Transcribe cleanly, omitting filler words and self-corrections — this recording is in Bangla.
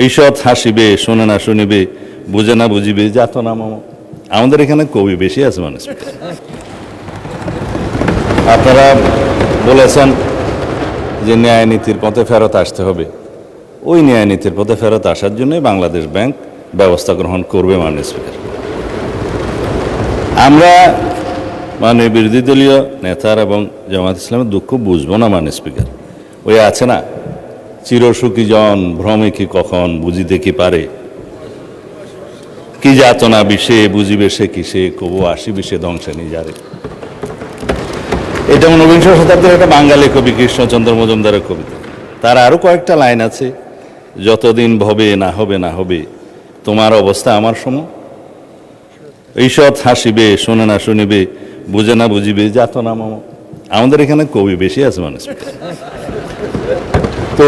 ঈষৎ হাসিবে, শোনে না শুনিবে, বুঝে না বুঝিবে, যাতনা মম। আমাদের এখানে কবি বেশি আছে মানুষ। আপনারা বলেছেন যে ন্যায় নীতির পথে ফেরত আসতে হবে। ওই ন্যায় নীতির পথে ফেরত আসার জন্য বাংলাদেশ ব্যাংক ব্যবস্থা গ্রহণ করবে মাননীয় স্পিকার। আমরা মানে বিরোধী দলীয় নেতার এবং জামায়াত ইসলামের দুঃখ বুঝবো না মাননীয় স্পিকার। ওই আছে না, চিরসুখী জন ভ্রমে কি কখন, বুঝিতে কি পারে, কি যাতনা বিষে, বুঝিবে সে কিসে, কবু আসিবে সে ধ্বংসে নিজারে। এটা 19বিংশ শতাব্দীর একটা বাঙালি কবি কৃষ্ণচন্দ্র মজুমদারের কবিতা। তার আরো কয়েকটা লাইন আছে, যতদিন ভবে না হবে না হবে, তোমার অবস্থা আমার সম। ঈষৎ হাসিবে, শোনে না শুনিবে, বুঝে না বুঝিবে, যাতনা মম। আমাদের এখানে কবি বেশি আছে মানুষ। তো